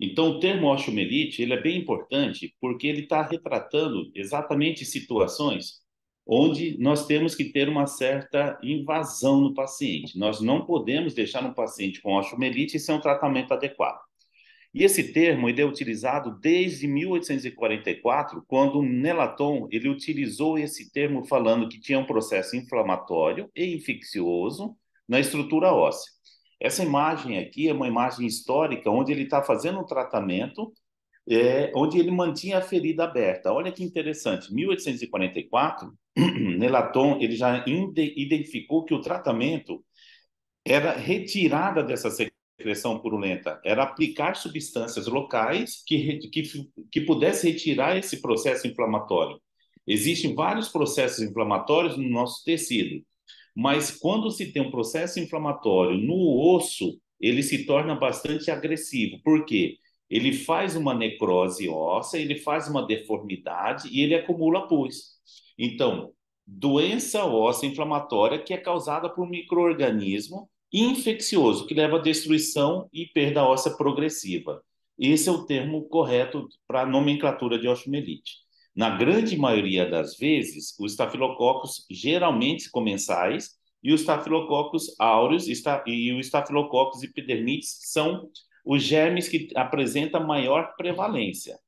Então, o termo osteomielite, ele é bem importante porque ele está retratando exatamente situações onde nós temos que ter uma certa invasão no paciente. Nós não podemos deixar um paciente com osteomielite sem um tratamento adequado. E esse termo ele é utilizado desde 1844, quando o Nelaton ele utilizou esse termo falando que tinha um processo inflamatório e infeccioso na estrutura óssea. Essa imagem aqui é uma imagem histórica onde ele está fazendo um tratamento, onde ele mantinha a ferida aberta. Olha que interessante, 1844, Nelaton ele já identificou que o tratamento era retirada dessa secreção purulenta, era aplicar substâncias locais que pudesse retirar esse processo inflamatório. Existem vários processos inflamatórios no nosso tecido, mas quando se tem um processo inflamatório no osso, ele se torna bastante agressivo. Por quê? Ele faz uma necrose óssea, ele faz uma deformidade e ele acumula pus. Então, doença óssea inflamatória que é causada por um micro-organismo infeccioso, que leva à destruição e perda óssea progressiva. Esse é o termo correto para a nomenclatura de osteomielite. Na grande maioria das vezes, os estafilococos geralmente comensais e os estafilococos áureos e o estafilococos epidermides são os germes que apresentam maior prevalência.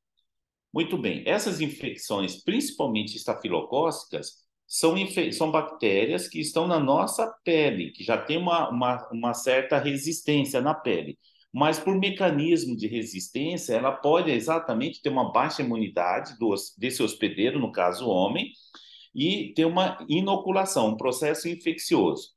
Muito bem, essas infecções, principalmente estafilocócicas, são bactérias que estão na nossa pele, que já tem uma certa resistência na pele. Mas por mecanismo de resistência, ela pode exatamente ter uma baixa imunidade desse hospedeiro, no caso o homem, e ter uma inoculação, um processo infeccioso.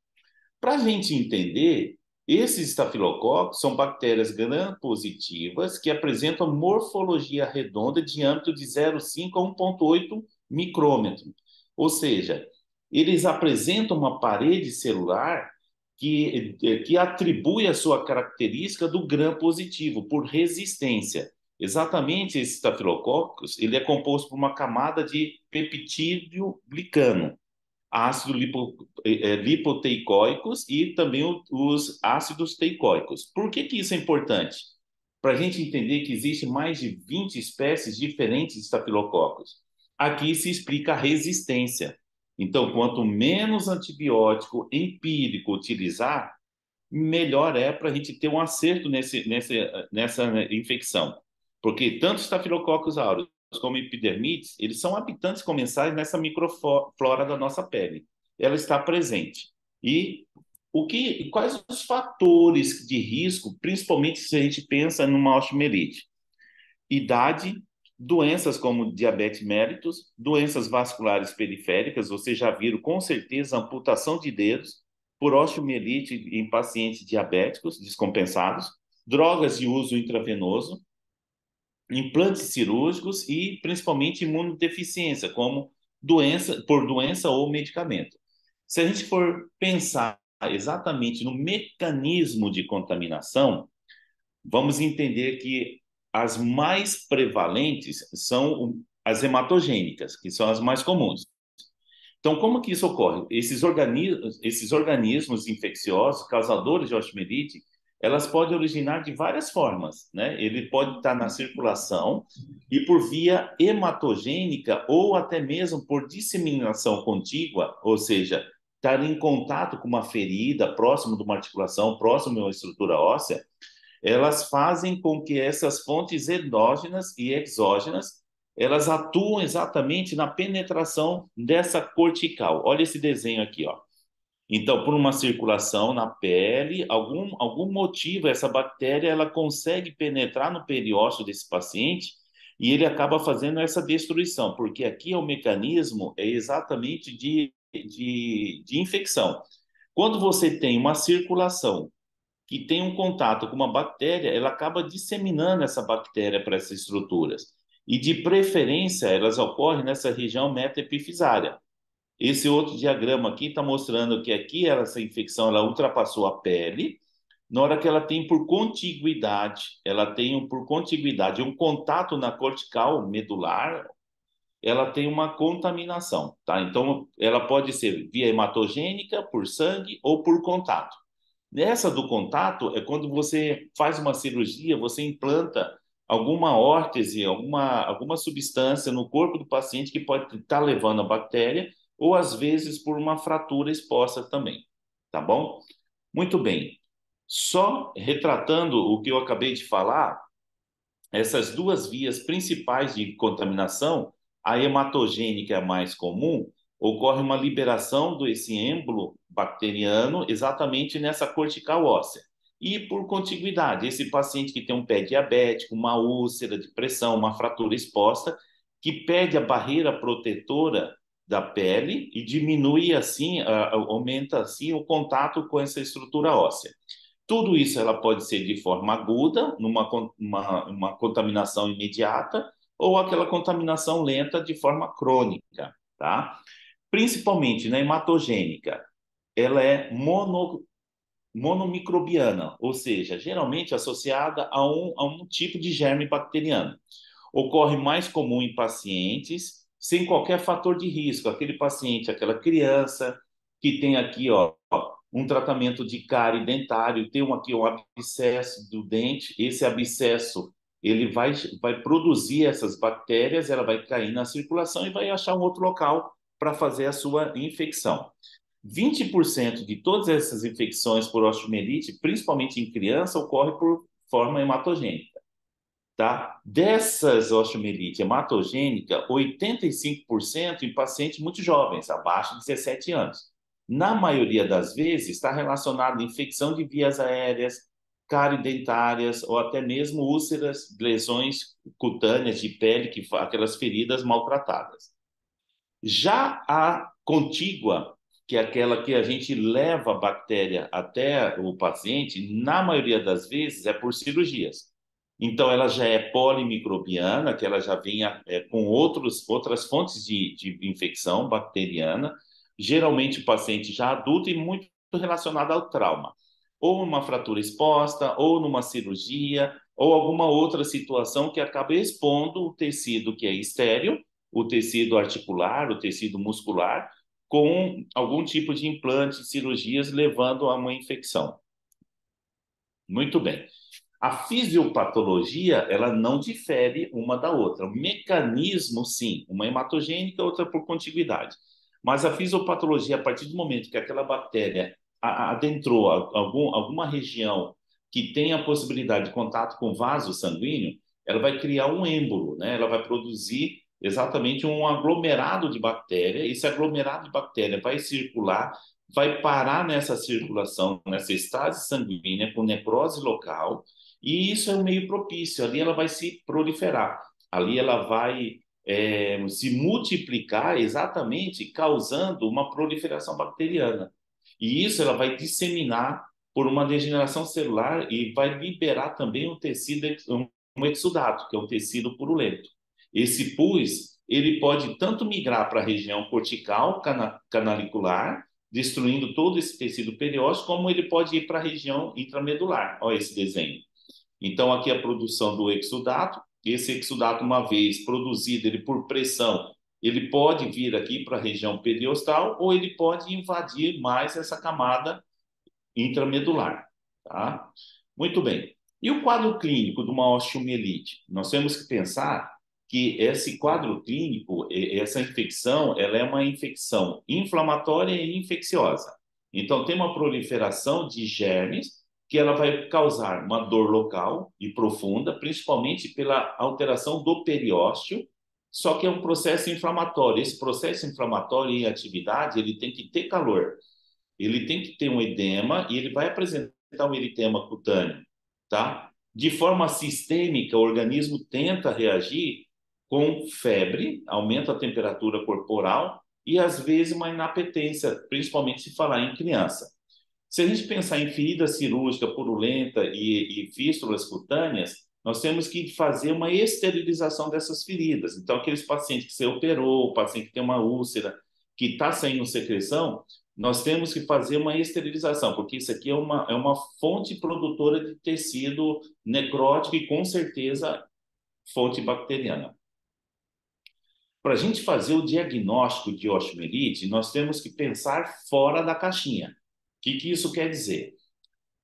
Para a gente entender, esses estafilococos são bactérias gram-positivas que apresentam morfologia redonda de diâmetro de 0,5 a 1,8 micrômetro. Ou seja, eles apresentam uma parede celular que atribui a sua característica do gram-positivo, por resistência. Exatamente esse estafilococos, ele é composto por uma camada de peptídeo glicano, lipoteicoicos e também os ácidos teicoicos. Por que isso é importante? Para a gente entender que existe mais de 20 espécies diferentes de estafilococos. Aqui se explica a resistência. Então, quanto menos antibiótico empírico utilizar, melhor é para a gente ter um acerto nessa infecção. Porque tanto Staphylococcus aureus como epidermides, eles são habitantes comensais nessa microflora da nossa pele. Ela está presente. E quais os fatores de risco, principalmente se a gente pensa numa osteomielite? Idade, doenças como diabetes mellitus, doenças vasculares periféricas, vocês já viram com certeza amputação de dedos por osteomielite em pacientes diabéticos descompensados, drogas de uso intravenoso, implantes cirúrgicos e principalmente imunodeficiência, como doença ou medicamento. Se a gente for pensar exatamente no mecanismo de contaminação, vamos entender que as mais prevalentes são as hematogênicas, que são as mais comuns. Então, como que isso ocorre? Esses organismos infecciosos, causadores de osteomielite, elas podem originar de várias formas, né? Ele pode estar na circulação e por via hematogênica ou até mesmo por disseminação contígua, ou seja, estar em contato com uma ferida próximo de uma articulação, próximo de uma estrutura óssea, elas fazem com que essas fontes endógenas e exógenas elas atuam exatamente na penetração dessa cortical. Olha esse desenho aqui, ó. Então, por uma circulação na pele, algum motivo, essa bactéria ela consegue penetrar no periósteo desse paciente e ele acaba fazendo essa destruição, porque aqui é o mecanismo é exatamente de infecção. Quando você tem uma circulação que tem um contato com uma bactéria, ela acaba disseminando essa bactéria para essas estruturas. E, de preferência, elas ocorrem nessa região metaepifisária. Esse outro diagrama aqui está mostrando que aqui essa infecção ela ultrapassou a pele, na hora que ela tem por contiguidade, um contato na cortical medular, ela tem uma contaminação, tá? Então, ela pode ser via hematogênica, por sangue ou por contato. Nessa do contato é quando você faz uma cirurgia, você implanta alguma órtese, alguma substância no corpo do paciente que pode estar levando a bactéria, ou às vezes por uma fratura exposta também, tá bom? Muito bem. Só retratando o que eu acabei de falar, essas duas vias principais de contaminação, a hematogênica é a mais comum, ocorre uma liberação desse êmbolo bacteriano exatamente nessa cortical óssea. E por contiguidade, esse paciente que tem um pé diabético, uma úlcera de pressão, uma fratura exposta, que perde a barreira protetora da pele e diminui assim, aumenta assim o contato com essa estrutura óssea. Tudo isso ela pode ser de forma aguda, uma contaminação imediata, ou aquela contaminação lenta de forma crônica, tá? Principalmente na hematogênica, ela é monomicrobiana, ou seja, geralmente associada a um tipo de germe bacteriano. Ocorre mais comum em pacientes sem qualquer fator de risco, aquele paciente, aquela criança que tem aqui, ó, um tratamento de cárie dentário, tem aqui um abscesso do dente, esse abscesso ele vai produzir essas bactérias, ela vai cair na circulação e vai achar um outro local para fazer a sua infecção. 20% de todas essas infecções por osteomielite, principalmente em criança, ocorre por forma hematogênica, tá? Dessas osteomielite hematogênica, 85% em pacientes muito jovens, abaixo de 17 anos. Na maioria das vezes, está relacionado a infecção de vias aéreas, cárie dentárias ou até mesmo úlceras, lesões cutâneas de pele, aquelas feridas maltratadas. Já a contígua, que é aquela que a gente leva a bactéria até o paciente, na maioria das vezes é por cirurgias. Então, ela já é polimicrobiana, que ela já vem com outras fontes de infecção bacteriana, geralmente o paciente já adulto e muito relacionado ao trauma, ou uma fratura exposta, ou numa cirurgia, ou alguma outra situação que acaba expondo o tecido que é estéril, o tecido articular, o tecido muscular, com algum tipo de implante, cirurgias, levando a uma infecção. Muito bem. A fisiopatologia, ela não difere uma da outra. O mecanismo, sim, uma hematogênica, outra por contiguidade. Mas a fisiopatologia, a partir do momento que aquela bactéria adentrou alguma região que tem a possibilidade de contato com vaso sanguíneo, ela vai criar um êmbolo, né? Ela vai produzir exatamente um aglomerado de bactéria. Esse aglomerado de bactéria vai circular, vai parar nessa circulação, nessa estase sanguínea, com necrose local, e isso é um meio propício. Ali ela vai se proliferar, ali ela vai se multiplicar exatamente causando uma proliferação bacteriana. E isso ela vai disseminar por uma degeneração celular e vai liberar também um tecido, um exudato, que é um tecido purulento. Esse pus, ele pode tanto migrar para a região cortical, canalicular, destruindo todo esse tecido periósteo, como ele pode ir para a região intramedular. Olha esse desenho. Então, aqui a produção do exudato. Esse exudato, uma vez produzido ele por pressão, ele pode vir aqui para a região periostal ou ele pode invadir mais essa camada intramedular. Tá? Muito bem. E o quadro clínico de uma osteomielite? Nós temos que pensar que esse quadro clínico, essa infecção, ela é uma infecção inflamatória e infecciosa. Então, tem uma proliferação de germes que ela vai causar uma dor local e profunda, principalmente pela alteração do periósteo, só que é um processo inflamatório. Esse processo inflamatório em atividade, ele tem que ter calor, ele tem que ter um edema e ele vai apresentar um eritema cutâneo, tá? De forma sistêmica, o organismo tenta reagir com febre, aumenta a temperatura corporal e às vezes uma inapetência, principalmente se falar em criança. Se a gente pensar em ferida cirúrgica purulenta e fístulas cutâneas, nós temos que fazer uma esterilização dessas feridas. Então, aqueles pacientes que você operou, o paciente que tem uma úlcera, que está saindo secreção, nós temos que fazer uma esterilização, porque isso aqui é uma fonte produtora de tecido necrótico e, com certeza, fonte bacteriana. Para a gente fazer o diagnóstico de osteomielite, nós temos que pensar fora da caixinha. O que isso quer dizer?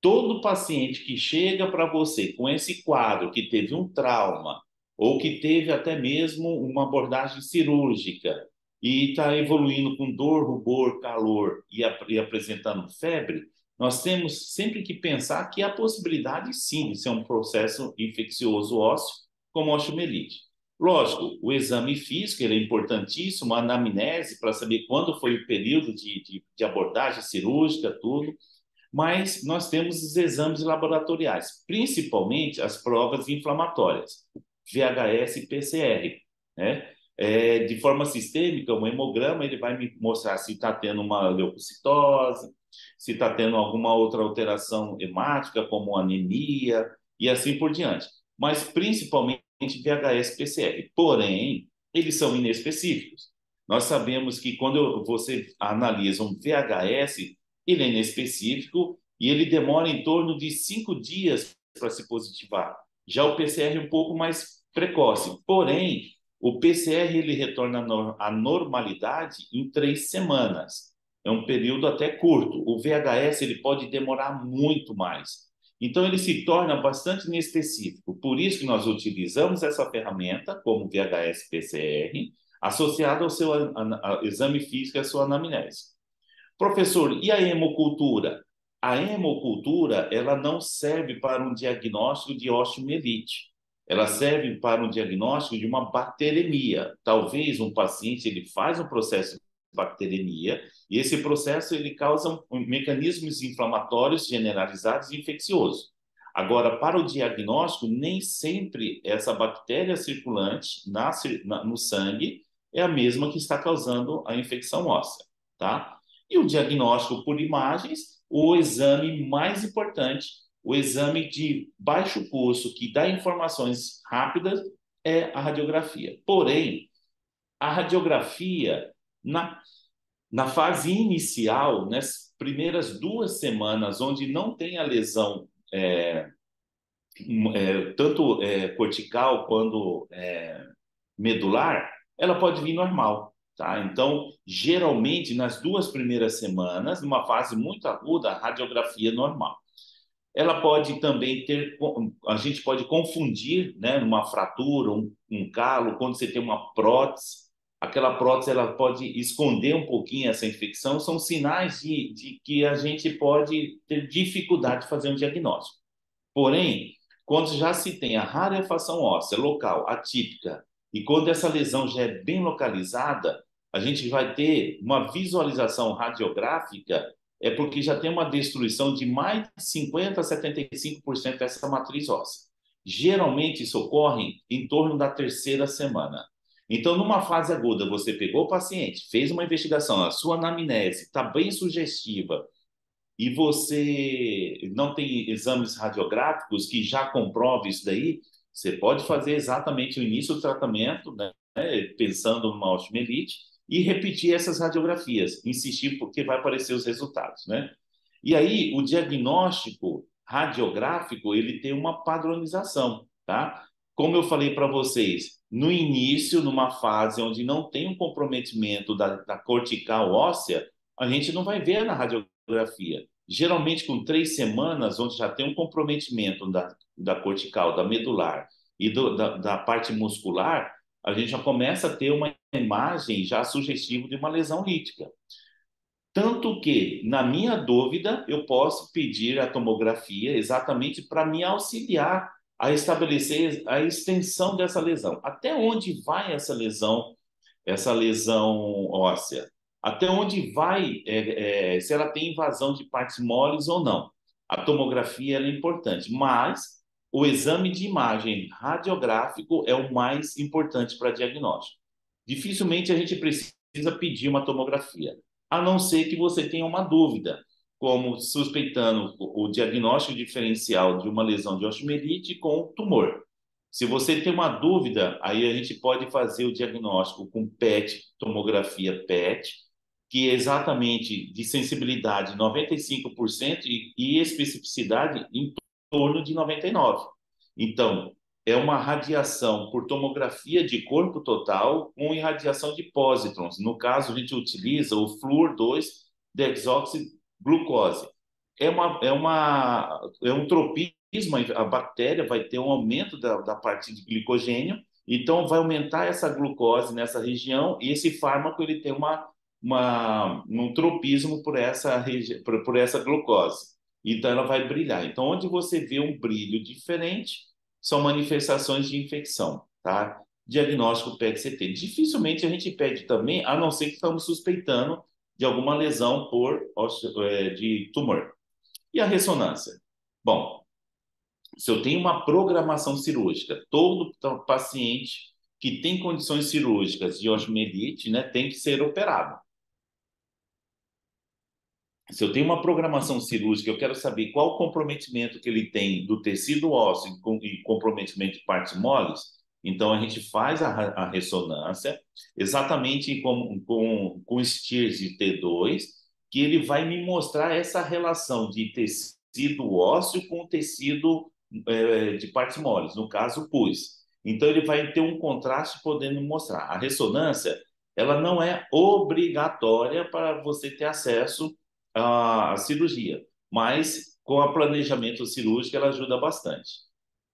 Todo paciente que chega para você com esse quadro, que teve um trauma, ou que teve até mesmo uma abordagem cirúrgica, e está evoluindo com dor, rubor, calor e apresentando febre, nós temos sempre que pensar que há possibilidade, sim, de ser um processo infeccioso ósseo, como osteomielite. Lógico, o exame físico ele é importantíssimo, a anamnese, para saber quando foi o período de abordagem cirúrgica, tudo, mas nós temos os exames laboratoriais, principalmente as provas inflamatórias, VHS e PCR, né? De forma sistêmica, o hemograma ele vai me mostrar se está tendo uma leucocitose, se está tendo alguma outra alteração hemática, como anemia, e assim por diante. Mas principalmente VHS e PCR. Porém, eles são inespecíficos. Nós sabemos que quando você analisa um VHS, ele é inespecífico e ele demora em torno de 5 dias para se positivar. Já o PCR é um pouco mais precoce. Porém, o PCR ele retorna à normalidade em 3 semanas. É um período até curto. O VHS ele pode demorar muito mais. Então, ele se torna bastante inespecífico. Por isso que nós utilizamos essa ferramenta, como VHS-PCR, associada ao seu exame físico e à sua anamnese. Professor, e a hemocultura? A hemocultura, ela não serve para um diagnóstico de osteomielite. Ela serve para um diagnóstico de uma bacteremia. Talvez um paciente ele faz um processo de bacteremia e esse processo ele causa mecanismos inflamatórios generalizados e infecciosos. Agora, para o diagnóstico, nem sempre essa bactéria circulante no sangue é a mesma que está causando a infecção óssea, tá? E o diagnóstico por imagens, o exame mais importante, o exame de baixo custo, que dá informações rápidas, é a radiografia. Porém, a radiografia, na fase inicial, nas primeiras 2 semanas, onde não tem a lesão, tanto cortical quanto medular, ela pode vir normal. Tá? Então, geralmente, nas 2 primeiras semanas, numa fase muito aguda, a radiografia é normal. Ela pode também ter, a gente pode confundir, né, uma fratura, um calo, quando você tem uma prótese, aquela prótese ela pode esconder um pouquinho essa infecção, são sinais de que a gente pode ter dificuldade de fazer um diagnóstico. Porém, quando já se tem a rarefação óssea local, atípica, e quando essa lesão já é bem localizada, a gente vai ter uma visualização radiográfica, é porque já tem uma destruição de mais de 50% a 75% dessa matriz óssea. Geralmente isso ocorre em torno da 3ª semana. Então, numa fase aguda, você pegou o paciente, fez uma investigação, a sua anamnese está bem sugestiva, e você não tem exames radiográficos que já comprovem isso daí, você pode fazer exatamente o início do tratamento, né, pensando numa osteomielite, e repetir essas radiografias, insistir porque vai aparecer os resultados, né? E aí, o diagnóstico radiográfico, ele tem uma padronização, tá? Como eu falei para vocês, no início, numa fase onde não tem um comprometimento da cortical óssea, a gente não vai ver na radiografia. Geralmente, com 3 semanas, onde já tem um comprometimento da cortical, da medular e da parte muscular, a gente já começa a ter uma imagem já sugestiva de uma lesão lítica. Tanto que, na minha dúvida, eu posso pedir a tomografia exatamente para me auxiliar a estabelecer a extensão dessa lesão. Até onde vai essa lesão óssea? Até onde vai, se ela tem invasão de partes moles ou não. A tomografia é importante, mas o exame de imagem radiográfico é o mais importante para diagnóstico. Dificilmente a gente precisa pedir uma tomografia, a não ser que você tenha uma dúvida, como suspeitando o diagnóstico diferencial de uma lesão de osteomielite com tumor. Se você tem uma dúvida, aí a gente pode fazer o diagnóstico com PET, tomografia PET, que é exatamente de sensibilidade 95% e especificidade em torno de 99%. Então, é uma radiação por tomografia de corpo total com irradiação de pósitrons. No caso, a gente utiliza o flúor 2-desoxiglucose. é um tropismo, a bactéria vai ter um aumento da parte de glicogênio, então vai aumentar essa glucose nessa região, e esse fármaco ele tem um tropismo por essa glucose. Então ela vai brilhar. Então, onde você vê um brilho diferente, são manifestações de infecção, tá? Diagnóstico PET-CT. Dificilmente a gente pede também, a não ser que estamos suspeitando de alguma lesão de tumor. E a ressonância? Bom, se eu tenho uma programação cirúrgica, todo paciente que tem condições cirúrgicas de osteomielite, né, tem que ser operado. Se eu tenho uma programação cirúrgica, eu quero saber qual o comprometimento que ele tem do tecido ósseo e comprometimento de partes moles, então a gente faz a ressonância, exatamente com STIRS de T2, que ele vai me mostrar essa relação de tecido ósseo com tecido de partes moles, no caso, o pus. Então ele vai ter um contraste podendo mostrar. A ressonância, ela não é obrigatória para você ter acesso a cirurgia, mas com o planejamento cirúrgico ela ajuda bastante.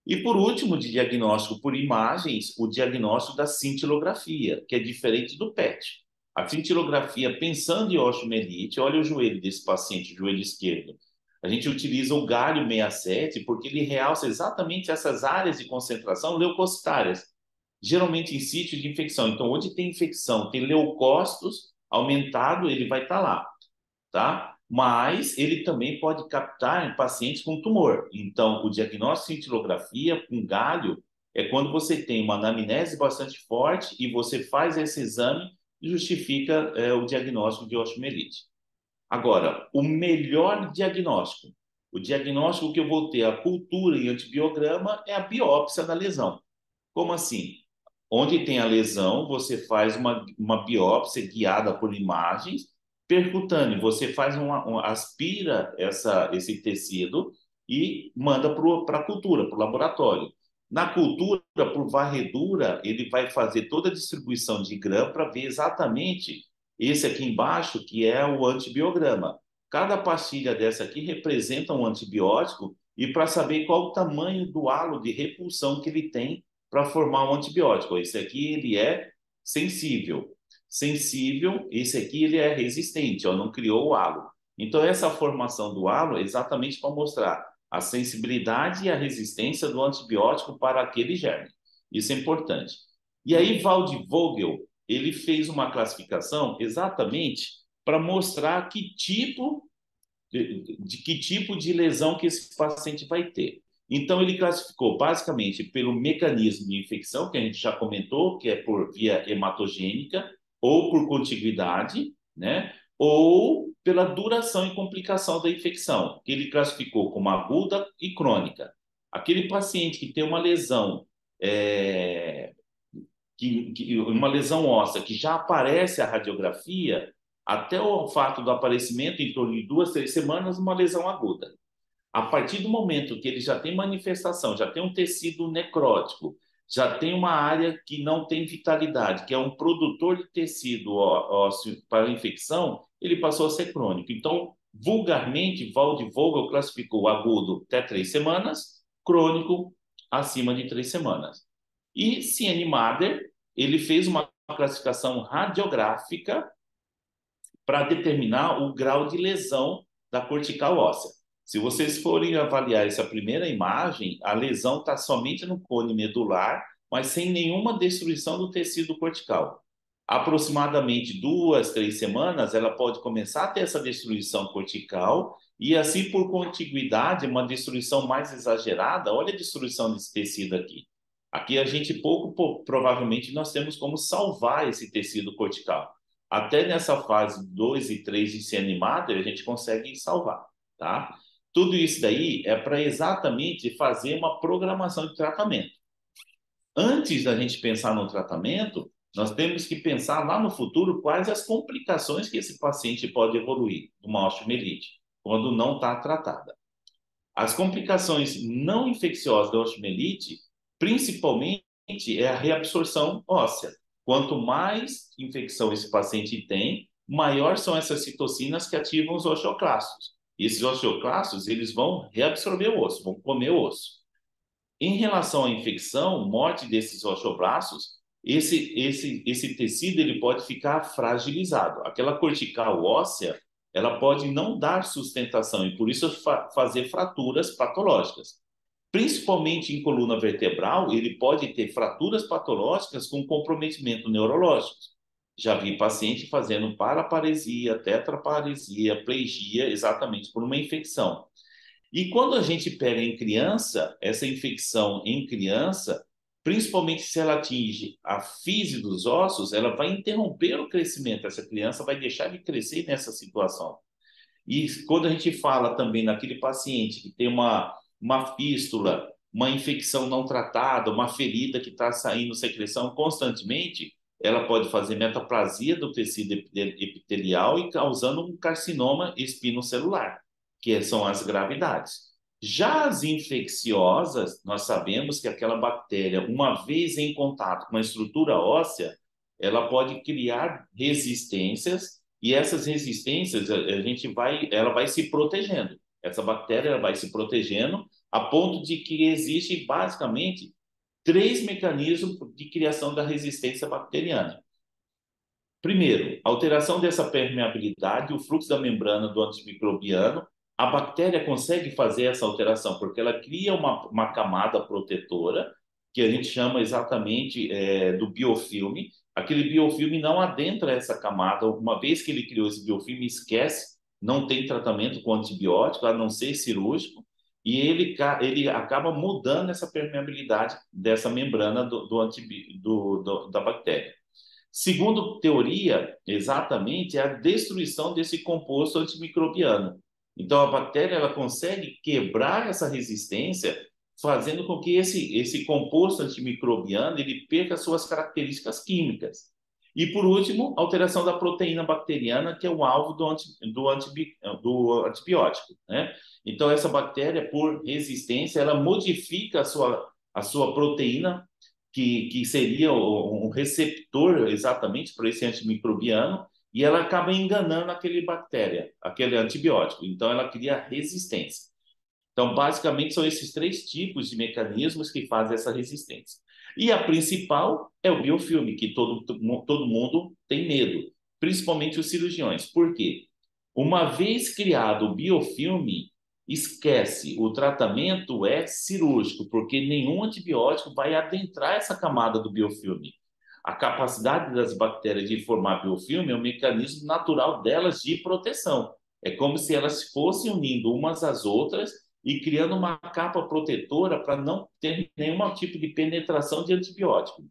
E por último, de diagnóstico por imagens, o diagnóstico da cintilografia, que é diferente do PET. A cintilografia, pensando em osteomielite, olha o joelho desse paciente, o joelho esquerdo. A gente utiliza o galho 67 porque ele realça exatamente essas áreas de concentração leucocitárias, geralmente em sítio de infecção. Então, onde tem infecção, tem leucócitos aumentado, ele vai estar lá, tá? Mas ele também pode captar em pacientes com tumor. Então, o diagnóstico de cintilografia com galho é quando você tem uma anamnese bastante forte e você faz esse exame e justifica o diagnóstico de osteomielite. Agora, o melhor diagnóstico, o diagnóstico que eu vou ter a cultura e antibiograma é a biópsia da lesão. Como assim? Onde tem a lesão, você faz uma biópsia guiada por imagens, percutâneo. Você faz aspira esse tecido e manda para a cultura, para o laboratório. Na cultura, por varredura, ele vai fazer toda a distribuição de grão para ver exatamente esse aqui embaixo, que é o antibiograma. Cada pastilha dessa aqui representa um antibiótico e para saber qual o tamanho do halo de repulsão que ele tem para formar um antibiótico. Esse aqui ele é sensível. Sensível, esse aqui ele é resistente, ó, não criou o halo. Então essa formação do halo é exatamente para mostrar a sensibilidade e a resistência do antibiótico para aquele germe. Isso é importante. E aí Waldvogel, ele fez uma classificação exatamente para mostrar que tipo de lesão que esse paciente vai ter. Então, ele classificou basicamente pelo mecanismo de infecção, que a gente já comentou, que é por via hematogênica, ou por contiguidade, né? Ou pela duração e complicação da infecção, que ele classificou como aguda e crônica. Aquele paciente que tem uma lesão, uma lesão óssea, que já aparece a radiografia, até o fato do aparecimento, em torno de 2, 3 semanas, uma lesão aguda. A partir do momento que ele já tem manifestação, já tem um tecido necrótico, já tem uma área que não tem vitalidade, que é um produtor de tecido ósseo para infecção, ele passou a ser crônico. Então, vulgarmente, Waldvogel classificou agudo até 3 semanas, crônico acima de 3 semanas. E Ciane Mader, ele fez uma classificação radiográfica para determinar o grau de lesão da cortical óssea. Se vocês forem avaliar essa primeira imagem, a lesão está somente no cone medular, mas sem nenhuma destruição do tecido cortical. Aproximadamente 2, 3 semanas, ela pode começar a ter essa destruição cortical e assim por contiguidade, uma destruição mais exagerada. Olha a destruição desse tecido aqui. Aqui a gente provavelmente nós temos como salvar esse tecido cortical. Até nessa fase 2 e 3 de ser animada, a gente consegue salvar, tá? Tudo isso daí é para exatamente fazer uma programação de tratamento. Antes da gente pensar no tratamento, nós temos que pensar lá no futuro quais as complicações que esse paciente pode evoluir de uma osteomielite, quando não está tratada. As complicações não infecciosas da osteomielite, principalmente, é a reabsorção óssea. Quanto mais infecção esse paciente tem, maior são essas citocinas que ativam os osteoclastos. Esses osteoclastos, eles vão reabsorver o osso, vão comer o osso. Em relação à infecção, morte desses osteoblastos, esse tecido ele pode ficar fragilizado. Aquela cortical óssea, ela pode não dar sustentação e por isso fazer fraturas patológicas. Principalmente em coluna vertebral, ele pode ter fraturas patológicas com comprometimento neurológico. Já vi paciente fazendo paraparesia, tetraparesia, plegia, exatamente por uma infecção. E quando a gente pega em criança, essa infecção em criança, principalmente se ela atinge a fise dos ossos, ela vai interromper o crescimento. Essa criança vai deixar de crescer nessa situação. E quando a gente fala também naquele paciente que tem uma fístula, uma infecção não tratada, uma ferida que está saindo secreção constantemente, ela pode fazer metaplasia do tecido epitelial e causando um carcinoma espinocelular, que são as gravidades. Já as infecciosas, nós sabemos que aquela bactéria, uma vez em contato com a estrutura óssea, ela pode criar resistências e essas resistências ela vai se protegendo. Essa bactéria ela vai se protegendo a ponto de que existe basicamente três mecanismos de criação da resistência bacteriana. Primeiro, alteração dessa permeabilidade, o fluxo da membrana do antimicrobiano. A bactéria consegue fazer essa alteração porque ela cria uma camada protetora, que a gente chama exatamente do biofilme. Aquele biofilme não adentra essa camada. Uma vez que ele criou esse biofilme, esquece, não tem tratamento com antibiótico, a não ser cirúrgico, e ele acaba mudando essa permeabilidade dessa membrana da bactéria. Segundo teoria, exatamente, é a destruição desse composto antimicrobiano. Então, a bactéria ela consegue quebrar essa resistência, fazendo com que esse composto antimicrobiano ele perca suas características químicas. E, por último, alteração da proteína bacteriana, que é o alvo do antibiótico, né? Então, essa bactéria, por resistência, ela modifica a sua proteína que seria um receptor exatamente para esse antimicrobiano, e ela acaba enganando aquele bactéria, aquele antibiótico. Então, ela cria resistência. Então, basicamente, são esses três tipos de mecanismos que fazem essa resistência. E a principal é o biofilme, que todo mundo tem medo, principalmente os cirurgiões. Por quê? Uma vez criado o biofilme, esquece, o tratamento é cirúrgico, porque nenhum antibiótico vai adentrar essa camada do biofilme. A capacidade das bactérias de formar biofilme é um mecanismo natural delas de proteção. É como se elas fossem unindo umas às outras e criando uma capa protetora para não ter nenhum tipo de penetração de antibiótico.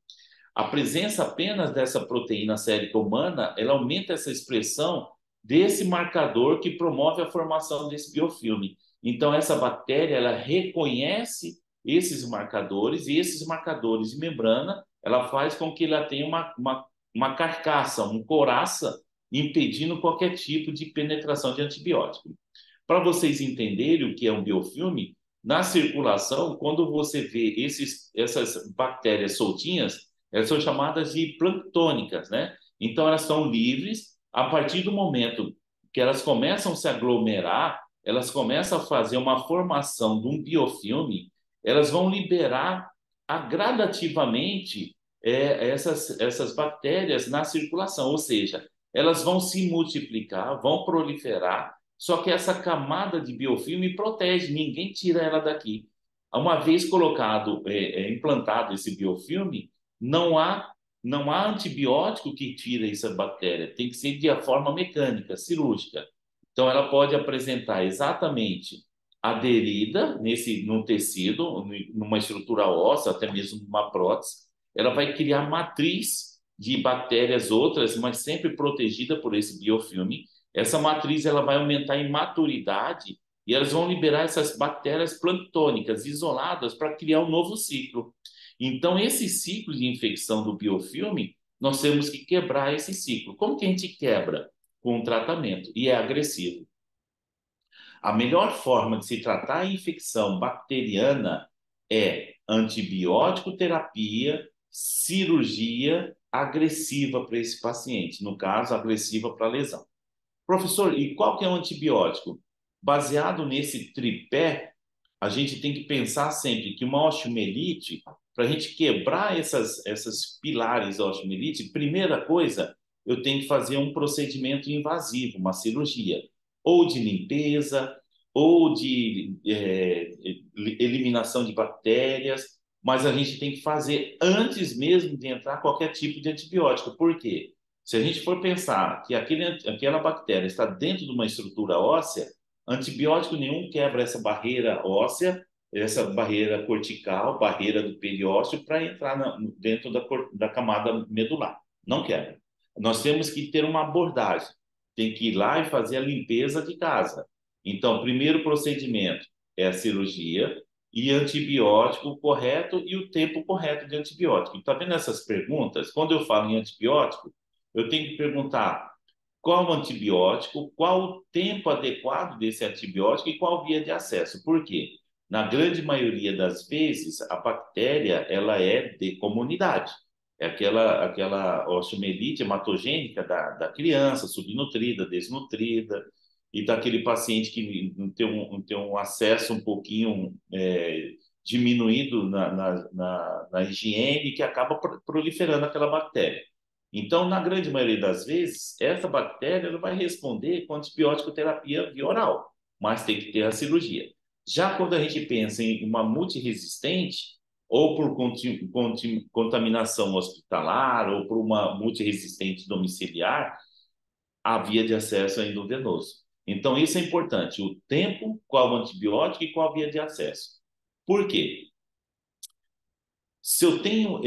A presença apenas dessa proteína sérica humana, ela aumenta essa expressão desse marcador que promove a formação desse biofilme. Então, essa bactéria, ela reconhece esses marcadores e esses marcadores de membrana, ela faz com que ela tenha uma carcaça, um coraça, impedindo qualquer tipo de penetração de antibiótico. Para vocês entenderem o que é um biofilme, na circulação, quando você vê essas bactérias soltinhas, elas são chamadas de planctônicas, né? Então, elas estão livres a partir do momento que elas começam a se aglomerar, elas começam a fazer uma formação de um biofilme, elas vão liberar gradativamente essas bactérias na circulação, ou seja, elas vão se multiplicar, vão proliferar, só que essa camada de biofilme protege, ninguém tira ela daqui. Uma vez colocado, implantado esse biofilme, não há antibiótico que tire essa bactéria, tem que ser de forma mecânica, cirúrgica. Então, ela pode apresentar exatamente aderida no tecido, numa estrutura óssea, até mesmo numa prótese. Ela vai criar matriz de bactérias outras, mas sempre protegida por esse biofilme. Essa matriz ela vai aumentar em maturidade e elas vão liberar essas bactérias planctônicas isoladas para criar um novo ciclo. Então, esse ciclo de infecção do biofilme, nós temos que quebrar esse ciclo. Como que a gente quebra? Com um tratamento, e é agressivo. A melhor forma de se tratar a infecção bacteriana é antibiótico terapia, cirurgia agressiva para esse paciente, no caso, agressiva para a lesão. Professor, e qual que é o antibiótico? Baseado nesse tripé, a gente tem que pensar sempre que uma osteomielite, para a gente quebrar essas pilares da osteomielite, primeira coisa, eu tenho que fazer um procedimento invasivo, uma cirurgia, ou de limpeza, ou de eliminação de bactérias, mas a gente tem que fazer antes mesmo de entrar qualquer tipo de antibiótico. Por quê? Se a gente for pensar que aquela bactéria está dentro de uma estrutura óssea, antibiótico nenhum quebra essa barreira óssea, essa barreira cortical, barreira do periósteo, para entrar dentro da camada medular. Não quebra. Nós temos que ter uma abordagem. Tem que ir lá e fazer a limpeza de casa. Então, o primeiro procedimento é a cirurgia e antibiótico correto e o tempo correto de antibiótico. Está vendo essas perguntas? Quando eu falo em antibiótico, eu tenho que perguntar qual o antibiótico, qual o tempo adequado desse antibiótico e qual via de acesso. Por quê? Na grande maioria das vezes, a bactéria ela é de comunidade. É aquela osteomielite hematogênica da criança, subnutrida, desnutrida, e daquele paciente que tem um acesso um pouquinho diminuído na higiene, que acaba proliferando aquela bactéria. Então, na grande maioria das vezes, essa bactéria ela vai responder com antibiótico terapia via oral, mas tem que ter a cirurgia. Já quando a gente pensa em uma multiresistente, ou por contaminação hospitalar, ou por uma multiresistente domiciliar, a via de acesso é endovenoso. Então, isso é importante, o tempo, qual o antibiótico e qual a via de acesso. Por quê? Se eu tenho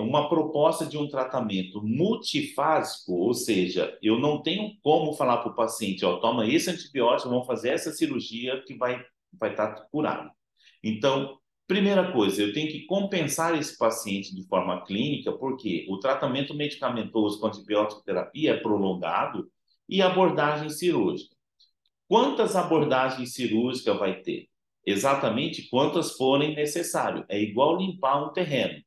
uma proposta de um tratamento multifásico, ou seja, eu não tenho como falar para o paciente, ó, toma esse antibiótico, vamos fazer essa cirurgia que vai estar curado. Então, primeira coisa, eu tenho que compensar esse paciente de forma clínica, porque o tratamento medicamentoso com antibiótico terapia é prolongado e abordagem cirúrgica. Quantas abordagens cirúrgicas vai ter? Exatamente quantas forem necessárias. É igual limpar um terreno.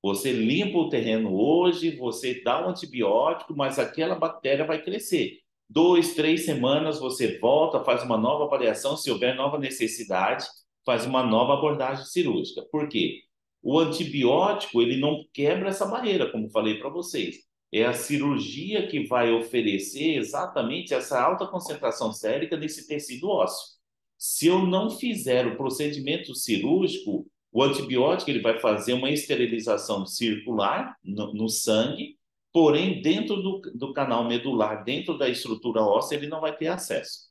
Você limpa o terreno hoje, você dá um antibiótico, mas aquela bactéria vai crescer. 2, 3 semanas você volta, faz uma nova avaliação, se houver nova necessidade, faz uma nova abordagem cirúrgica. Por quê? O antibiótico, ele não quebra essa barreira, como falei para vocês. É a cirurgia que vai oferecer exatamente essa alta concentração sérica desse tecido ósseo. Se eu não fizer o procedimento cirúrgico, o antibiótico ele vai fazer uma esterilização circular no sangue, porém, dentro do canal medular, dentro da estrutura óssea, ele não vai ter acesso.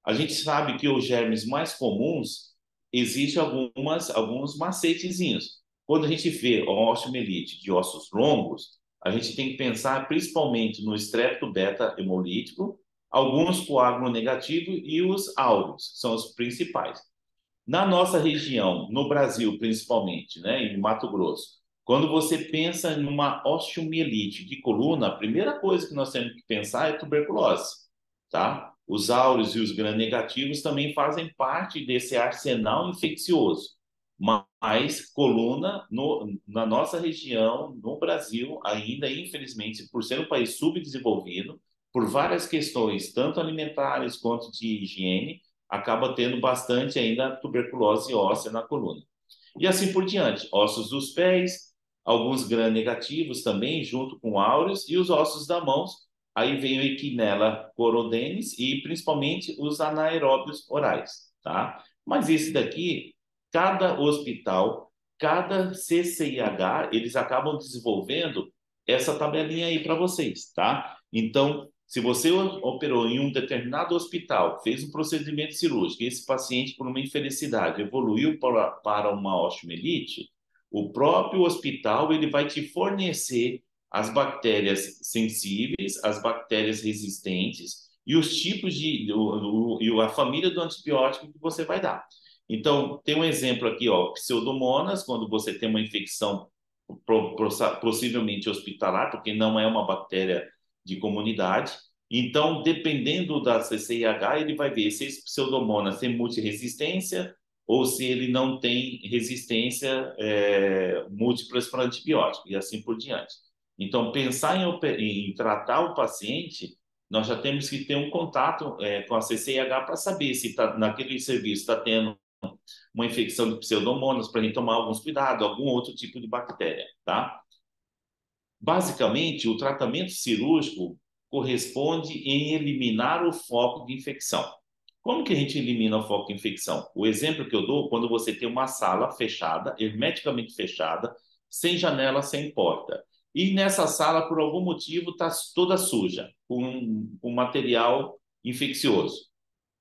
A gente sabe que os germes mais comuns, existem alguns macetezinhos. Quando a gente vê a osteomielite de ossos longos, a gente tem que pensar principalmente no estrepto beta-hemolítico, alguns coágulos negativos e os áureos, são os principais. Na nossa região, no Brasil principalmente, né, em Mato Grosso, quando você pensa em uma osteomielite de coluna, a primeira coisa que nós temos que pensar é tuberculose, tá? Os áureos e os gram-negativos também fazem parte desse arsenal infeccioso, mas coluna na nossa região, no Brasil, ainda infelizmente, por ser um país subdesenvolvido, por várias questões, tanto alimentares quanto de higiene, acaba tendo bastante ainda tuberculose óssea na coluna. E assim por diante, ossos dos pés, alguns gram-negativos também, junto com áureos, e os ossos das mãos, aí vem o Equinella corodenis e principalmente os anaeróbios orais, tá? Mas esse daqui, cada hospital, cada CCIH, eles acabam desenvolvendo essa tabelinha aí para vocês, tá? Então, se você operou em um determinado hospital, fez um procedimento cirúrgico, e esse paciente, por uma infelicidade, evoluiu para uma osteomielite, o próprio hospital ele vai te fornecer as bactérias sensíveis, as bactérias resistentes e os tipos e a família do antibiótico que você vai dar. Então, tem um exemplo aqui, ó, Pseudomonas, quando você tem uma infecção possivelmente hospitalar, porque não é uma bactéria de comunidade. Então, dependendo da CCIH, ele vai ver se esse Pseudomonas tem multiresistência ou se ele não tem resistência múltiplas para antibiótico e assim por diante. Então, pensar em tratar o paciente nós já temos que ter um contato com a CCIH para saber se naquele serviço está tendo uma infecção de pseudomonas, para a gente tomar alguns cuidados, algum outro tipo de bactéria, tá? Basicamente, o tratamento cirúrgico corresponde em eliminar o foco de infecção. Como que a gente elimina o foco de infecção? O exemplo que eu dou, quando você tem uma sala fechada, hermeticamente fechada, sem janela, sem porta. E nessa sala, por algum motivo, está toda suja, com material infeccioso.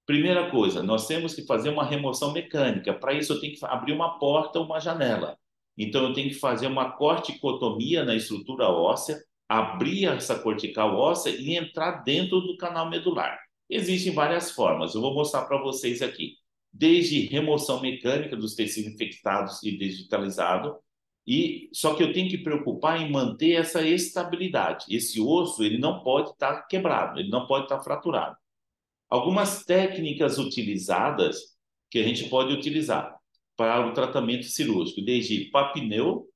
Primeira coisa, nós temos que fazer uma remoção mecânica. Para isso, eu tenho que abrir uma porta ou uma janela. Então, eu tenho que fazer uma corticotomia na estrutura óssea, abrir essa cortical óssea e entrar dentro do canal medular. Existem várias formas, eu vou mostrar para vocês aqui. Desde remoção mecânica dos tecidos infectados e digitalizado, e só que eu tenho que preocupar em manter essa estabilidade. Esse osso, ele não pode estar quebrado, ele não pode estar fraturado. Algumas técnicas utilizadas que a gente pode utilizar para o tratamento cirúrgico, desde papineu,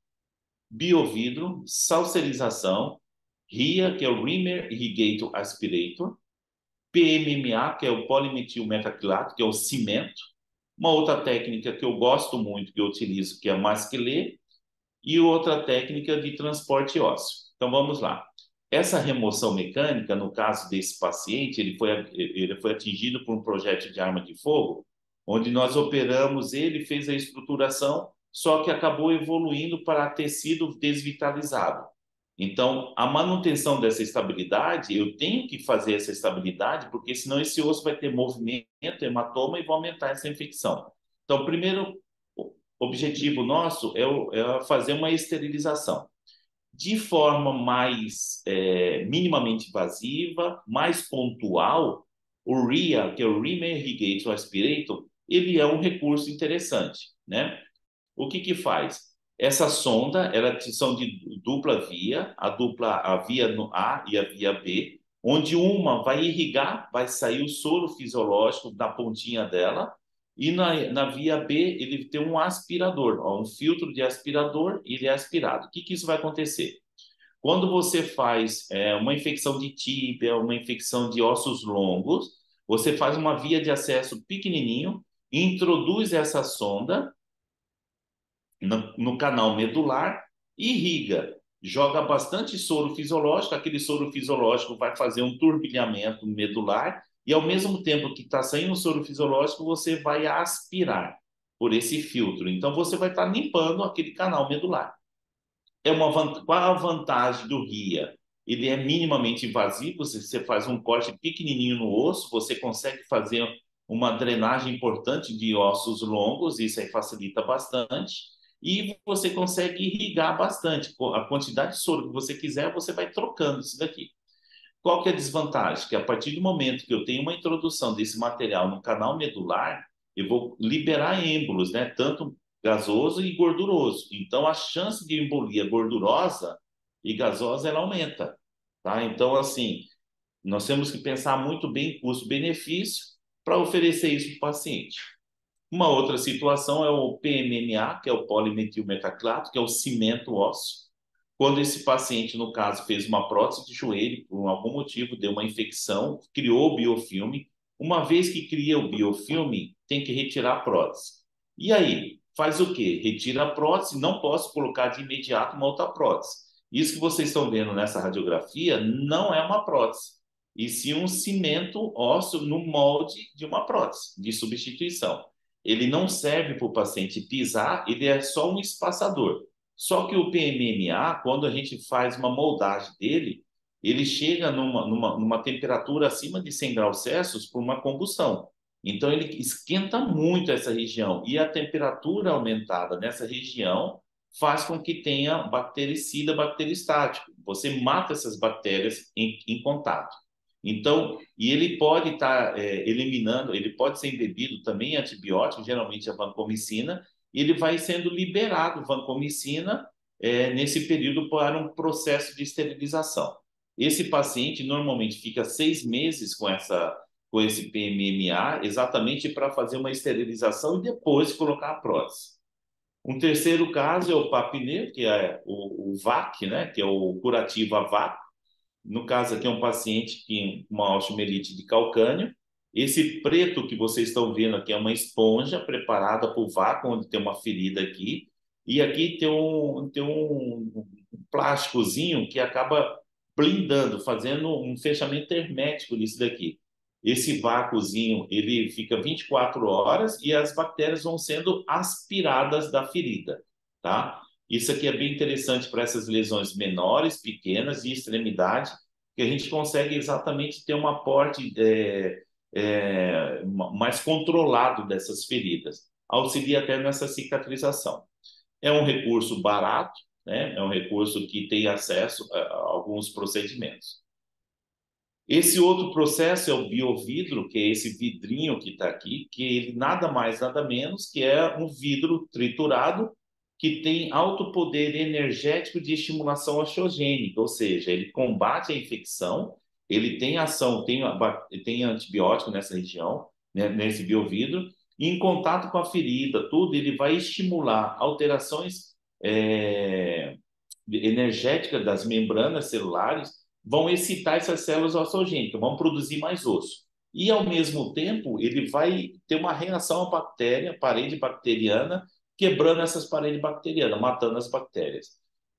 biovidro, salserização, RIA, que é o Rimmer Irrigator Aspirator, PMMA, que é o polimetilmetacrilato, que é o cimento, uma outra técnica que eu gosto muito, que eu utilizo, que é a masquelê, e outra técnica de transporte ósseo. Então vamos lá. Essa remoção mecânica, no caso desse paciente, ele foi atingido por um projétil de arma de fogo, onde nós operamos ele, fez a estruturação, só que acabou evoluindo para tecido desvitalizado. Então, a manutenção dessa estabilidade, eu tenho que fazer essa estabilidade, porque senão esse osso vai ter movimento, hematoma e vai aumentar essa infecção. Então, o primeiro objetivo nosso é fazer uma esterilização de forma mais minimamente invasiva, mais pontual. O RIA, que é o Rimmer Irrigator Aspirator, ele é um recurso interessante, né? O que que faz? Essa sonda, elas são de dupla via, a via A e a via B, onde uma vai irrigar, vai sair o soro fisiológico da pontinha dela, e na via B ele tem um aspirador, ó, um filtro de aspirador, e ele é aspirado. O que que isso vai acontecer? Quando você faz uma infecção de tíbia, uma infecção de ossos longos, você faz uma via de acesso pequenininho, introduz essa sonda no canal medular, irriga, joga bastante soro fisiológico, aquele soro fisiológico vai fazer um turbilhamento medular, e ao mesmo tempo que está saindo o soro fisiológico, você vai aspirar por esse filtro. Então, você vai estar limpando aquele canal medular. Qual a vantagem do RIA? Ele é minimamente invasivo, você faz um corte pequenininho no osso, você consegue fazer uma drenagem importante de ossos longos, isso aí facilita bastante, e você consegue irrigar bastante. A quantidade de soro que você quiser, você vai trocando isso daqui. Qual que é a desvantagem? Que a partir do momento que eu tenho uma introdução desse material no canal medular, eu vou liberar êmbolos, né? Tanto gasoso e gorduroso. Então, a chance de embolia gordurosa e gasosa, ela aumenta, tá? Então, assim, nós temos que pensar muito bem custo-benefício para oferecer isso para o paciente. Uma outra situação é o PMMA, que é o polimetilmetacrilato, que é o cimento ósseo. Quando esse paciente, no caso, fez uma prótese de joelho, por algum motivo, deu uma infecção, criou o biofilme. Uma vez que cria o biofilme, tem que retirar a prótese. E aí, faz o quê? Retira a prótese, não posso colocar de imediato uma outra prótese. Isso que vocês estão vendo nessa radiografia não é uma prótese, e sim um cimento ósseo no molde de uma prótese, de substituição. Ele não serve para o paciente pisar, ele é só um espaçador. Só que o PMMA, quando a gente faz uma moldagem dele, ele chega numa temperatura acima de 100 graus Celsius por uma combustão. Então, ele esquenta muito essa região. E a temperatura aumentada nessa região faz com que tenha bactericida bacteristático. Você mata essas bactérias em contato. Então, e ele pode estar eliminando, ele pode ser embebido também em antibiótico, geralmente a vancomicina, e ele vai sendo liberado vancomicina nesse período para um processo de esterilização. Esse paciente normalmente fica 6 meses com esse PMMA, exatamente para fazer uma esterilização e depois colocar a prótese. Um terceiro caso é o papinê, que é o VAC, né, que é o curativo a vácuo. No caso aqui é um paciente que tem uma osteomielite de calcânio. Esse preto que vocês estão vendo aqui é uma esponja preparada para o vácuo, onde tem uma ferida aqui. E aqui tem um plásticozinho que acaba blindando, fazendo um fechamento hermético nisso daqui. Esse vácuozinho, ele fica 24 horas e as bactérias vão sendo aspiradas da ferida, tá? Isso aqui é bem interessante para essas lesões menores, pequenas, de extremidade, que a gente consegue exatamente ter um aporte mais controlado dessas feridas. Auxilia até nessa cicatrização. É um recurso barato, né? É um recurso que tem acesso a alguns procedimentos. Esse outro processo é o biovidro, que é esse vidrinho que está aqui, que ele nada mais, nada menos que é um vidro triturado que tem alto poder energético de estimulação osteogênica, ou seja, ele combate a infecção, ele tem ação, tem antibiótico nessa região, né, nesse biovidro, e em contato com a ferida, tudo, ele vai estimular alterações energéticas das membranas celulares, vão excitar essas células osteogênicas, vão produzir mais osso. E, ao mesmo tempo, ele vai ter uma reação à bactéria, parede bacteriana, quebrando essas paredes bacterianas, matando as bactérias.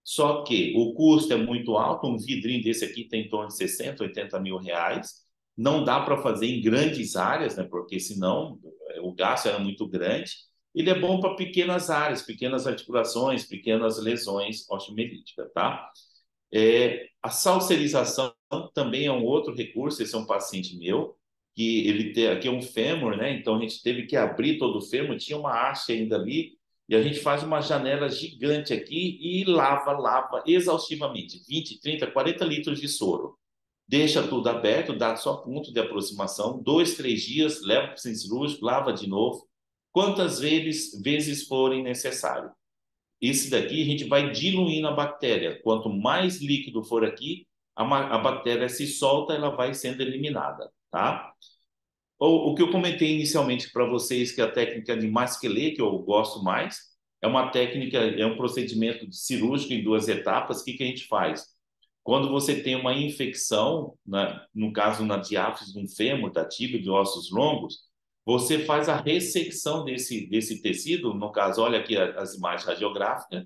Só que o custo é muito alto, um vidrinho desse aqui tem em torno de 60, 80 mil reais. Não dá para fazer em grandes áreas, né? Porque senão o gasto era muito grande. Ele é bom para pequenas áreas, pequenas articulações, pequenas lesões osteomielíticas, tá? A salserização também é um outro recurso. Esse é um paciente meu, que ele tem aqui é um fêmur, né? Então a gente teve que abrir todo o fêmur, tinha uma haste ainda ali, e a gente faz uma janela gigante aqui e lava exaustivamente, 20, 30, 40 litros de soro. Deixa tudo aberto, dá só ponto de aproximação, 2, 3 dias, leva para o centro cirúrgico, lava de novo, quantas vezes forem necessário. Esse daqui a gente vai diluindo a bactéria. Quanto mais líquido for aqui, a bactéria se solta, ela vai sendo eliminada, tá? O que eu comentei inicialmente para vocês, que é a técnica de Masquelet, que eu gosto mais, é uma técnica, é um procedimento cirúrgico em 2 etapas. O que que a gente faz? Quando você tem uma infecção, né, no caso na diáfise de um fêmur, da tíbia, de ossos longos, você faz a ressecção desse tecido, no caso, olha aqui as imagens radiográficas,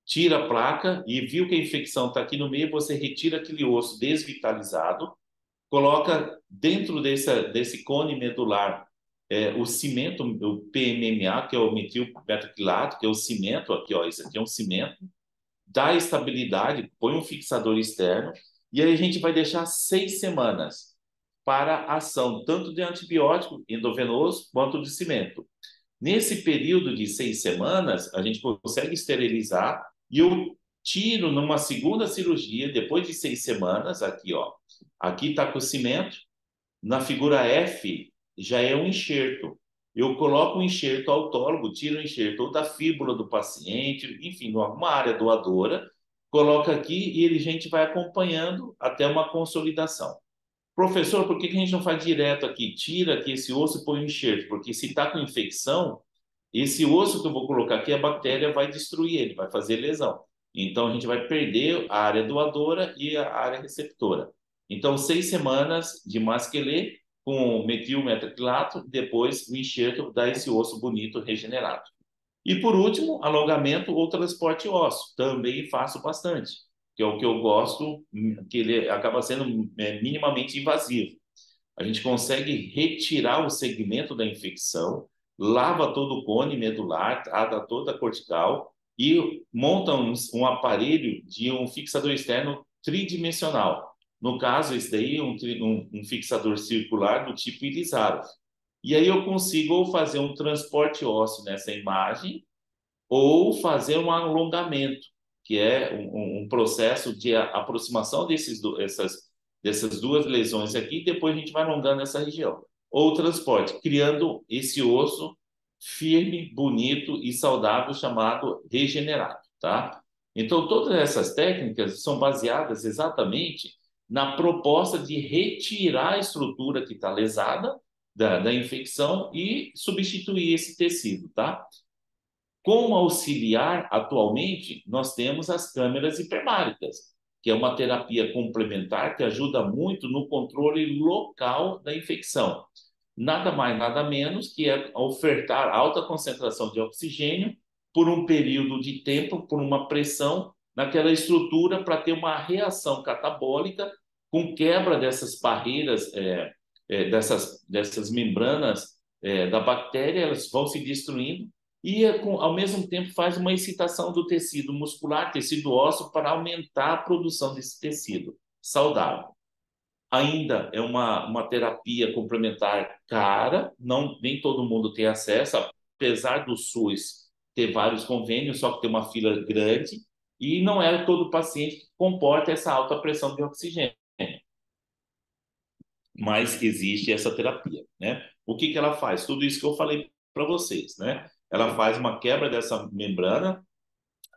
tira a placa e viu que a infecção está aqui no meio, você retira aquele osso desvitalizado, coloca dentro desse cone medular o cimento, o PMMA, que é o metilmetacrilato, que é o cimento aqui, ó, isso aqui é um cimento, dá estabilidade, põe um fixador externo, e aí a gente vai deixar 6 semanas para a ação tanto de antibiótico endovenoso quanto de cimento. Nesse período de 6 semanas, a gente consegue esterilizar e eu tiro numa segunda cirurgia, depois de 6 semanas, aqui, ó. Aqui está com o cimento, na figura F já é um enxerto. Eu coloco um enxerto autólogo, tiro o enxerto ou da fíbula do paciente, enfim, em alguma área doadora, coloca aqui e a gente vai acompanhando até uma consolidação. Professor, por que que a gente não faz direto aqui? Tira aqui esse osso e põe o enxerto, porque se está com infecção, esse osso que eu vou colocar aqui, a bactéria vai destruir ele, vai fazer lesão. Então, a gente vai perder a área doadora e a área receptora. Então, 6 semanas de Masquelet com metilmetacrilato, depois o enxerto dá esse osso bonito regenerado. E, por último, alongamento ou transporte ósseo. Também faço bastante, que é o que eu gosto, que ele acaba sendo minimamente invasivo. A gente consegue retirar o segmento da infecção, lava todo o cone medular, trata toda a cortical e monta um aparelho de um fixador externo tridimensional. No caso, esse daí é um fixador circular do tipo Irizarov. E aí eu consigo ou fazer um transporte ósseo nessa imagem ou fazer um alongamento, que é um processo de aproximação dessas duas lesões aqui, e depois a gente vai alongando essa região. Ou transporte, criando esse osso firme, bonito e saudável, chamado regenerado, tá? Então, todas essas técnicas são baseadas exatamente na proposta de retirar a estrutura que está lesada da infecção e substituir esse tecido, tá? Como auxiliar, atualmente, nós temos as câmeras hiperbáricas, que é uma terapia complementar que ajuda muito no controle local da infecção. Nada mais, nada menos que é ofertar alta concentração de oxigênio por um período de tempo, por uma pressão naquela estrutura para ter uma reação catabólica com quebra dessas barreiras, dessas membranas da bactéria, elas vão se destruindo e, ao mesmo tempo, faz uma excitação do tecido muscular, tecido ósseo, para aumentar a produção desse tecido saudável. Ainda é uma terapia complementar cara, não, nem todo mundo tem acesso, apesar do SUS ter vários convênios, só que tem uma fila grande, e não é todo paciente que comporta essa alta pressão de oxigênio, mas existe essa terapia, né? O que que ela faz? Tudo isso que eu falei para vocês, né? Ela faz uma quebra dessa membrana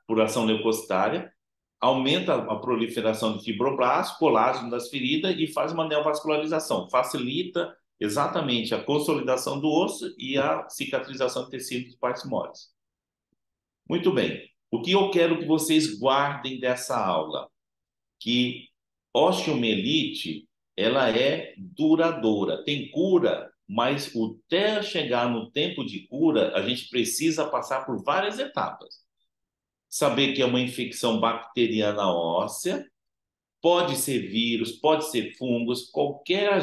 por ação leucocitária, aumenta a proliferação de fibroblastos, colágeno das feridas e faz uma neovascularização, facilita exatamente a consolidação do osso e a cicatrização de tecido de partes moles. Muito bem. O que eu quero que vocês guardem dessa aula? Que osteomielite, ela é duradoura, tem cura, mas até chegar no tempo de cura, a gente precisa passar por várias etapas. Saber que é uma infecção bacteriana óssea, pode ser vírus, pode ser fungos, qualquer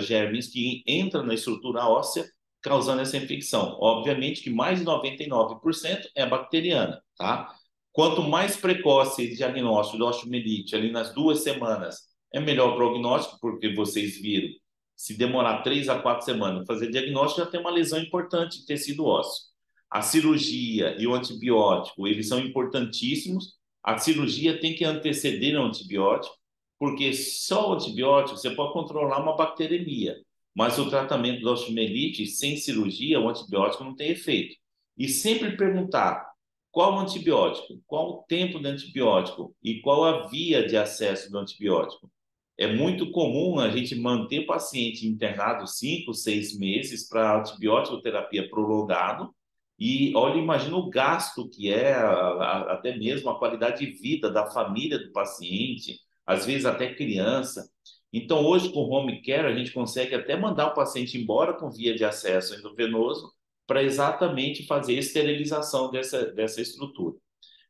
germes que entra na estrutura óssea causando essa infecção. Obviamente que mais de 99% é bacteriana, tá? Quanto mais precoce o diagnóstico de osteomielite, ali nas 2 semanas, é melhor o prognóstico, porque vocês viram, se demorar 3 a 4 semanas fazer diagnóstico, já tem uma lesão importante de tecido ósseo. A cirurgia e o antibiótico, eles são importantíssimos. A cirurgia tem que anteceder o antibiótico, porque só o antibiótico você pode controlar uma bacteremia, mas o tratamento da osteomielite sem cirurgia, o antibiótico não tem efeito. E sempre perguntar qual o antibiótico, qual o tempo do antibiótico e qual a via de acesso do antibiótico. É muito comum a gente manter o paciente internado 5, 6 meses para antibiótico terapia prolongado. E olha, imagina o gasto que é, até mesmo a qualidade de vida da família do paciente, às vezes até criança. Então, hoje, com o home care, a gente consegue até mandar o paciente embora com via de acesso endovenoso para exatamente fazer a esterilização dessa estrutura.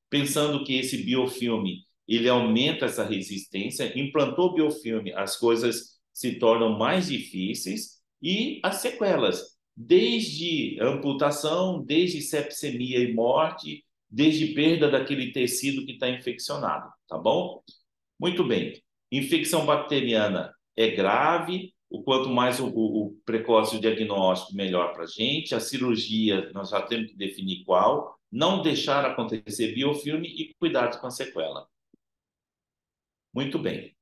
Pensando que esse biofilme, ele aumenta essa resistência, implantou o biofilme, as coisas se tornam mais difíceis e as sequelas, desde amputação, desde sepsemia e morte, desde perda daquele tecido que está infeccionado, tá bom? Muito bem. Infecção bacteriana é grave. O quanto mais o precoce o diagnóstico, melhor para a gente. A cirurgia, nós já temos que definir qual. Não deixar acontecer biofilme e cuidado com a sequela. Muito bem.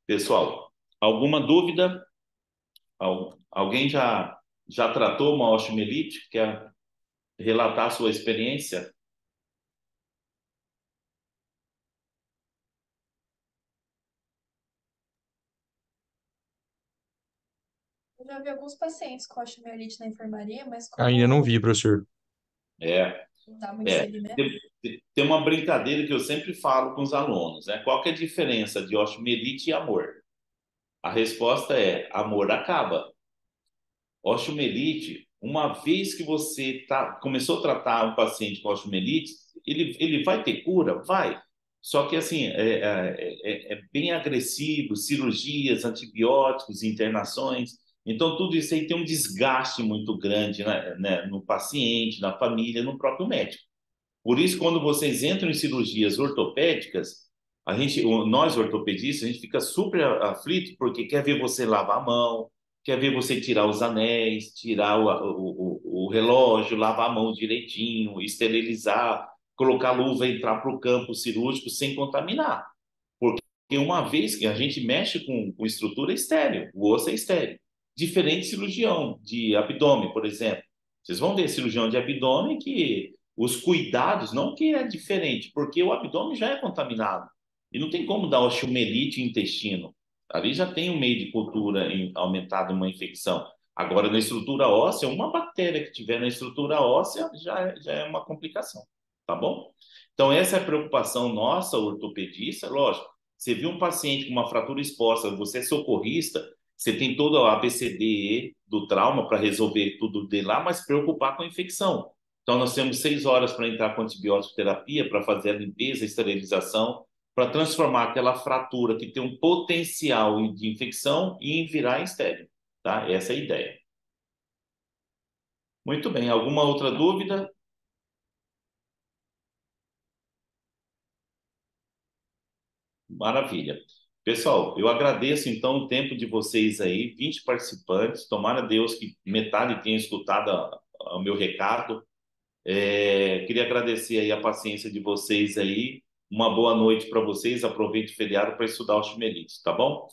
Pessoal, alguma dúvida? Alguém já tratou uma osteomielite? Quer relatar a sua experiência? Eu já vi alguns pacientes com osteomielite na enfermaria, mas Ainda não como vi, professor. É, não dá muito É, seguimento. tem uma brincadeira que eu sempre falo com os alunos, né? Qual que é a diferença de osteomielite e amor? A resposta é: amor acaba. Osteomielite, uma vez que você começou a tratar um paciente com osteomielite, ele vai ter cura? Vai. Só que, assim, é bem agressivo, cirurgias, antibióticos, internações. Então, tudo isso aí tem um desgaste muito grande, né, no paciente, na família, no próprio médico. Por isso, quando vocês entram em cirurgias ortopédicas, nós ortopedistas, a gente fica super aflito porque quer ver você lavar a mão, quer ver você tirar os anéis, tirar o relógio, lavar a mão direitinho, esterilizar, colocar luva e entrar para o campo cirúrgico sem contaminar. Porque uma vez que a gente mexe com estrutura estéreo, o osso é estéreo. Diferente de cirurgião de abdômen, por exemplo. Vocês vão ver cirurgião de abdômen que os cuidados, não que é diferente, porque o abdômen já é contaminado. E não tem como dar osteomielite no intestino. Ali já tem um meio de cultura aumentado uma infecção. Agora, na estrutura óssea, uma bactéria que tiver na estrutura óssea já é uma complicação. tá bom? Então, essa é a preocupação nossa, ortopedista, lógico. Você viu um paciente com uma fratura exposta, você é socorrista, você tem todo o ABCDE do trauma para resolver tudo de lá, mas preocupar com a infecção. Então, nós temos 6 horas para entrar com antibiótico terapia, para fazer a limpeza, a esterilização, para transformar aquela fratura que tem um potencial de infecção e virar em estéril, tá? Essa é a ideia. Muito bem. Alguma outra dúvida? Maravilha. Pessoal, eu agradeço então o tempo de vocês aí, 20 participantes. Tomara Deus que metade tenha escutado o meu recado. Queria agradecer aí a paciência de vocês aí. Uma boa noite para vocês. Aproveite o feriado para estudar o Chimelite, tá bom?